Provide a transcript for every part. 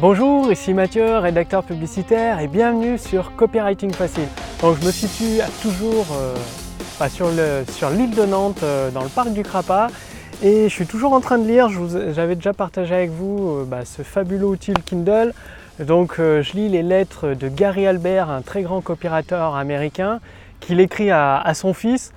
Bonjour, ici Mathieu, rédacteur publicitaire et bienvenue sur Copywriting Facile. Donc je me situe toujours sur l'île de Nantes, dans le parc du Crapa, et je suis toujours en train de lire. J'avais déjà partagé avec vous ce fabuleux outil Kindle. Donc je lis les lettres de Gary Albert, un très grand copywriter américain, qu'il écrit à son fils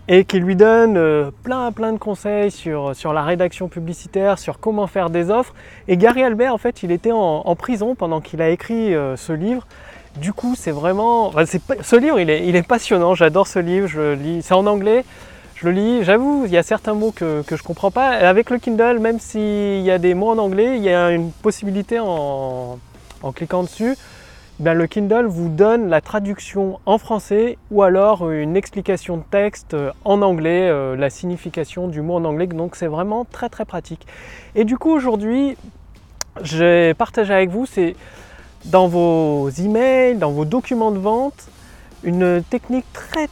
et qui lui donne plein de conseils sur la rédaction publicitaire, sur comment faire des offres. Et Gary Albert, en fait, il était en prison pendant qu'il a écrit ce livre. Du coup, c'est vraiment... ce livre, il est passionnant, j'adore ce livre, je le lis, c'est en anglais, je le lis. J'avoue, il y a certains mots que je ne comprends pas. Avec le Kindle, même s'il y a des mots en anglais, il y a une possibilité en cliquant dessus. Le Kindle vous donne la traduction en français ou alors une explication de texte en anglais, la signification du mot en anglais, donc c'est vraiment très pratique. Et du coup aujourd'hui, j'ai partagé avec vous, c'est dans vos emails, dans vos documents de vente, une technique très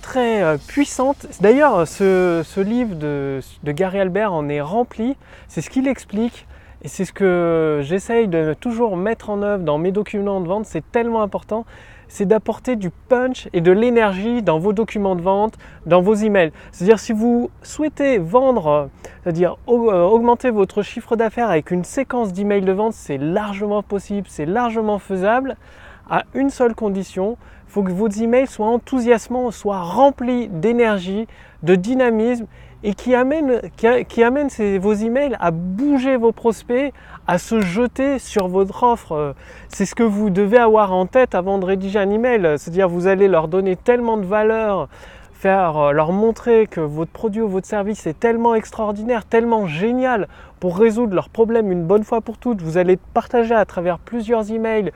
puissante. D'ailleurs, ce livre de Gary Albert en est rempli, c'est ce qu'il explique. Et c'est ce que j'essaye de toujours mettre en œuvre dans mes documents de vente, c'est tellement important, c'est d'apporter du punch et de l'énergie dans vos documents de vente, dans vos emails. C'est-à-dire si vous souhaitez vendre, c'est-à-dire augmenter votre chiffre d'affaires avec une séquence d'emails de vente, c'est largement possible, c'est largement faisable, à une seule condition, il faut que vos emails soient enthousiasmants, soient remplis d'énergie, de dynamisme, et qui amène vos emails à bouger vos prospects, à se jeter sur votre offre. C'est ce que vous devez avoir en tête avant de rédiger un email. C'est-à-dire vous allez leur donner tellement de valeur, leur montrer que votre produit ou votre service est tellement extraordinaire, tellement génial pour résoudre leurs problèmes une bonne fois pour toutes. Vous allez partager à travers plusieurs emails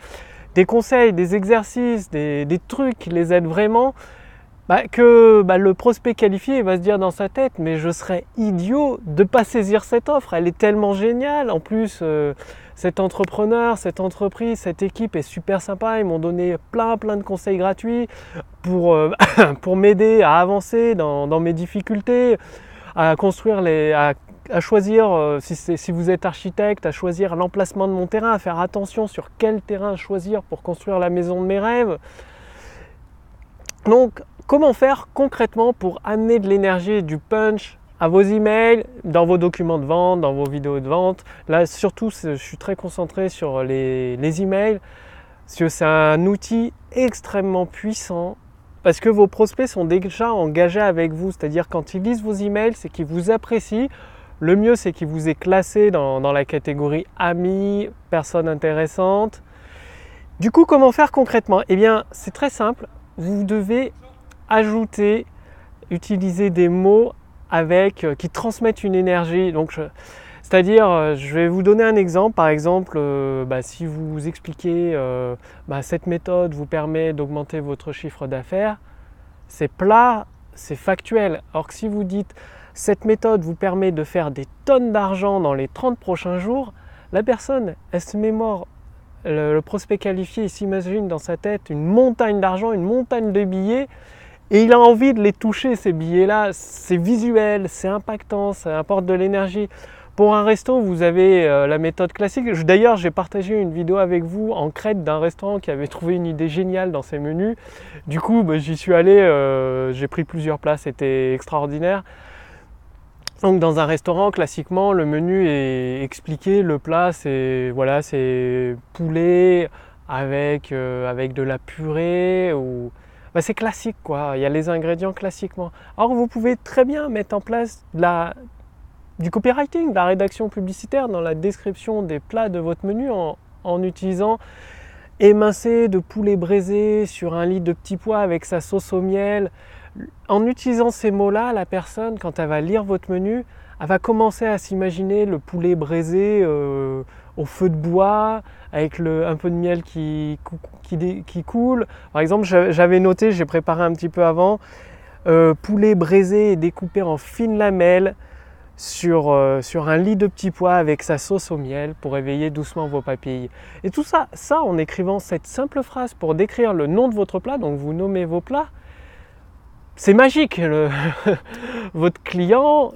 des conseils, des exercices, des trucs qui les aident vraiment. Le prospect qualifié va se dire dans sa tête, mais je serais idiot de ne pas saisir cette offre, elle est tellement géniale. En plus, cet entrepreneur, cette entreprise, cette équipe est super sympa, ils m'ont donné plein de conseils gratuits pour m'aider à avancer dans mes difficultés, à construire à choisir, si vous êtes architecte, à choisir l'emplacement de mon terrain, à faire attention sur quel terrain choisir pour construire la maison de mes rêves. Donc, comment faire concrètement pour amener de l'énergie et du punch à vos emails, dans vos documents de vente, dans vos vidéos de vente? Là, surtout, je suis très concentré sur les emails, parce que c'est un outil extrêmement puissant, parce que vos prospects sont déjà engagés avec vous. C'est-à-dire, quand ils lisent vos emails, c'est qu'ils vous apprécient. Le mieux, c'est qu'ils vous aient classé dans la catégorie amis, personnes intéressantes. Du coup, comment faire concrètement? Eh bien, c'est très simple. Vous devez utiliser des mots qui transmettent une énergie. C'est-à-dire, je vais vous donner un exemple. Par exemple, si vous expliquez cette méthode vous permet d'augmenter votre chiffre d'affaires, c'est plat, c'est factuel. Alors que si vous dites cette méthode vous permet de faire des tonnes d'argent dans les 30 prochains jours, la personne, elle se mémore. Le prospect qualifié, il s'imagine dans sa tête une montagne d'argent, une montagne de billets, et il a envie de les toucher, ces billets-là. C'est visuel, c'est impactant, ça apporte de l'énergie. Pour un resto, vous avez la méthode classique. D'ailleurs, j'ai partagé une vidéo avec vous en Crète d'un restaurant qui avait trouvé une idée géniale dans ses menus. Du coup, j'y suis allé, j'ai pris plusieurs plats, c'était extraordinaire. Donc dans un restaurant, classiquement, le menu est expliqué. Le plat, c'est poulet avec de la purée. C'est classique, quoi. Il y a les ingrédients classiquement. Alors vous pouvez très bien mettre en place du copywriting, de la rédaction publicitaire dans la description des plats de votre menu en utilisant émincé de poulet braisé sur un lit de petits pois avec sa sauce au miel. En utilisant ces mots-là, la personne, quand elle va lire votre menu, elle va commencer à s'imaginer le poulet braisé au feu de bois, avec un peu de miel qui coule. Par exemple, j'avais noté, j'ai préparé un petit peu avant, poulet braisé et découpé en fines lamelles sur un lit de petits pois avec sa sauce au miel pour éveiller doucement vos papilles. Et tout ça en écrivant cette simple phrase pour décrire le nom de votre plat, donc vous nommez vos plats, c'est magique. Votre client,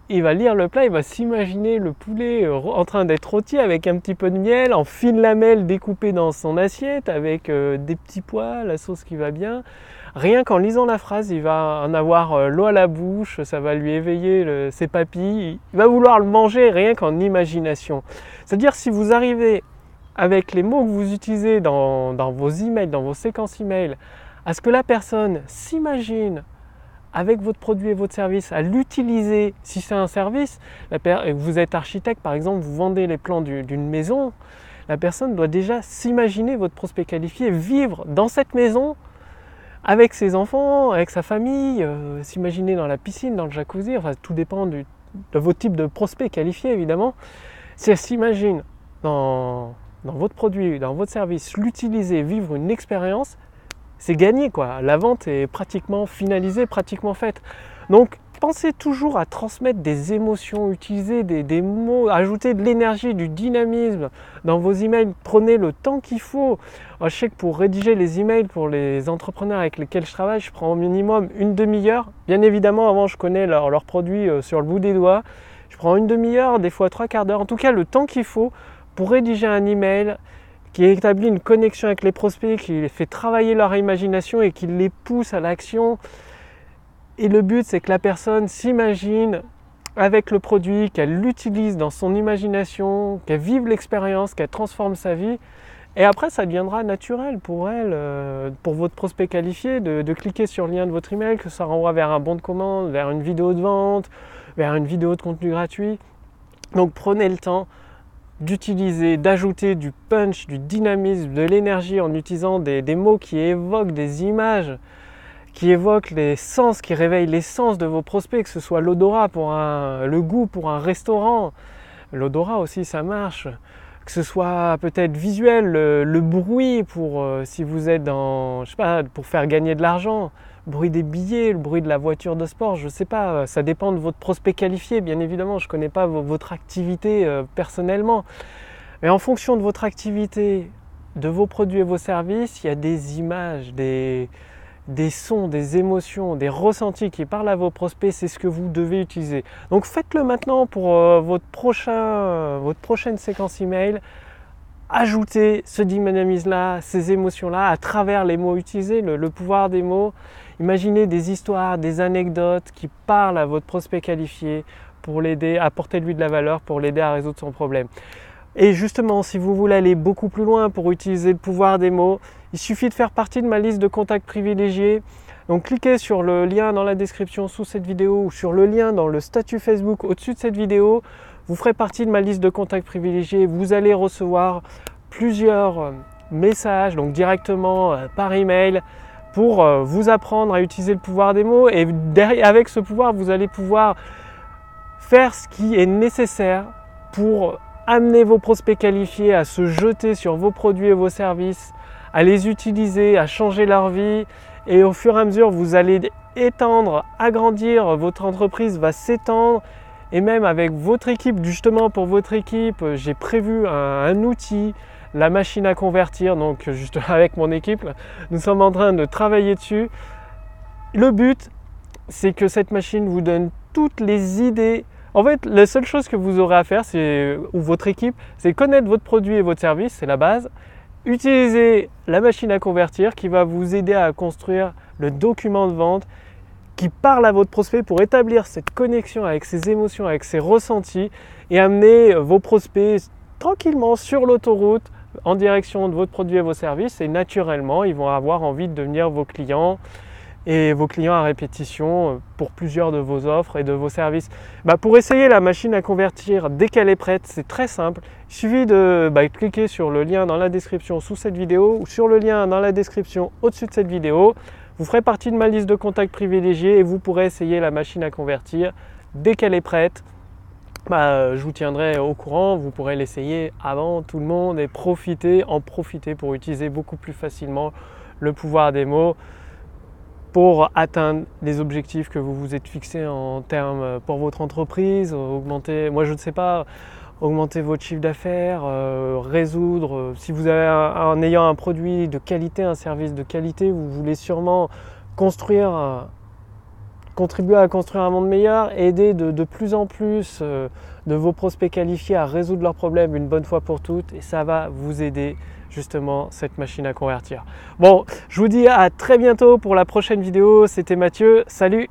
il va lire le plat, il va s'imaginer le poulet en train d'être rôti avec un petit peu de miel, en fines lamelles découpées dans son assiette, avec des petits pois, la sauce qui va bien. Rien qu'en lisant la phrase, il va en avoir l'eau à la bouche, ça va lui éveiller ses papilles, il va vouloir le manger rien qu'en imagination. C'est-à-dire si vous arrivez avec les mots que vous utilisez dans vos emails, dans vos séquences emails, à ce que la personne s'imagine avec votre produit et votre service, à l'utiliser. Si c'est un service, vous êtes architecte par exemple, vous vendez les plans d'une maison, la personne doit déjà s'imaginer votre prospect qualifié, vivre dans cette maison avec ses enfants, avec sa famille, s'imaginer dans la piscine, dans le jacuzzi, enfin tout dépend de votre type de prospect qualifié évidemment. Si elle s'imagine dans votre produit, dans votre service, l'utiliser, vivre une expérience, c'est gagné quoi. La vente est pratiquement finalisée, pratiquement faite. Donc pensez toujours à transmettre des émotions, utiliser des mots, ajouter de l'énergie, du dynamisme dans vos emails. Prenez le temps qu'il faut. Je sais que pour rédiger les emails pour les entrepreneurs avec lesquels je travaille, je prends au minimum une demi-heure. Bien évidemment, avant je connais leurs produits sur le bout des doigts. Je prends une demi-heure, des fois 3/4 d'heure. En tout cas, le temps qu'il faut pour rédiger un email qui établit une connexion avec les prospects, qui les fait travailler leur imagination et qui les pousse à l'action. Et le but, c'est que la personne s'imagine avec le produit, qu'elle l'utilise dans son imagination, qu'elle vive l'expérience, qu'elle transforme sa vie. Et après, ça deviendra naturel pour elle, pour votre prospect qualifié, de cliquer sur le lien de votre email, que ça renvoie vers un bon de commande, vers une vidéo de vente, vers une vidéo de contenu gratuit. Donc prenez le temps d'utiliser, d'ajouter du punch, du dynamisme, de l'énergie en utilisant des mots qui évoquent des images, qui évoquent les sens, qui réveillent les sens de vos prospects, que ce soit l'odorat le goût pour un restaurant, l'odorat aussi ça marche, que ce soit peut-être visuel, le bruit pour si vous êtes je sais pas, pour faire gagner de l'argent, le bruit des billets, le bruit de la voiture de sport, je ne sais pas, ça dépend de votre prospect qualifié, bien évidemment, je ne connais pas votre activité personnellement. Mais en fonction de votre activité, de vos produits et vos services, il y a des images, des sons, des émotions, des ressentis qui parlent à vos prospects, c'est ce que vous devez utiliser. Donc faites-le maintenant pour votre prochaine séquence email. Ajoutez ce dynamisme-là, ces émotions-là à travers les mots utilisés, le pouvoir des mots. Imaginez des histoires, des anecdotes qui parlent à votre prospect qualifié pour l'aider, apportez-lui de la valeur pour l'aider à résoudre son problème. Et justement, si vous voulez aller beaucoup plus loin pour utiliser le pouvoir des mots, il suffit de faire partie de ma liste de contacts privilégiés. Donc cliquez sur le lien dans la description sous cette vidéo ou sur le lien dans le statut Facebook au-dessus de cette vidéo. Vous ferez partie de ma liste de contacts privilégiés. Vous allez recevoir plusieurs messages, donc directement par email, pour vous apprendre à utiliser le pouvoir des mots. Et avec ce pouvoir, vous allez pouvoir faire ce qui est nécessaire pour amener vos prospects qualifiés à se jeter sur vos produits et vos services, à les utiliser, à changer leur vie. Et au fur et à mesure, vous allez étendre, agrandir, votre entreprise va s'étendre. Et même avec votre équipe, justement pour votre équipe, j'ai prévu un outil, la machine à convertir. Donc juste avec mon équipe, nous sommes en train de travailler dessus. Le but, c'est que cette machine vous donne toutes les idées. En fait, la seule chose que vous aurez à faire, ou votre équipe, c'est connaître votre produit et votre service, c'est la base. Utilisez la machine à convertir qui va vous aider à construire le document de vente qui parle à votre prospect pour établir cette connexion avec ses émotions, avec ses ressentis et amener vos prospects tranquillement sur l'autoroute en direction de votre produit et vos services. Et naturellement, ils vont avoir envie de devenir vos clients et vos clients à répétition pour plusieurs de vos offres et de vos services. Pour essayer la machine à convertir dès qu'elle est prête, c'est très simple. Il suffit de cliquer sur le lien dans la description sous cette vidéo ou sur le lien dans la description au-dessus de cette vidéo. Vous ferez partie de ma liste de contacts privilégiés et vous pourrez essayer la machine à convertir dès qu'elle est prête. Je vous tiendrai au courant, vous pourrez l'essayer avant tout le monde et en profiter pour utiliser beaucoup plus facilement le pouvoir des mots pour atteindre les objectifs que vous vous êtes fixés en termes pour votre entreprise, augmenter votre chiffre d'affaires, résoudre, si vous avez en ayant un produit de qualité, un service de qualité, vous voulez sûrement construire contribuer à construire un monde meilleur, aider de plus en plus de vos prospects qualifiés à résoudre leurs problèmes une bonne fois pour toutes, et ça va vous aider justement cette machine à convertir. Bon, je vous dis à très bientôt pour la prochaine vidéo. C'était Mathieu, salut!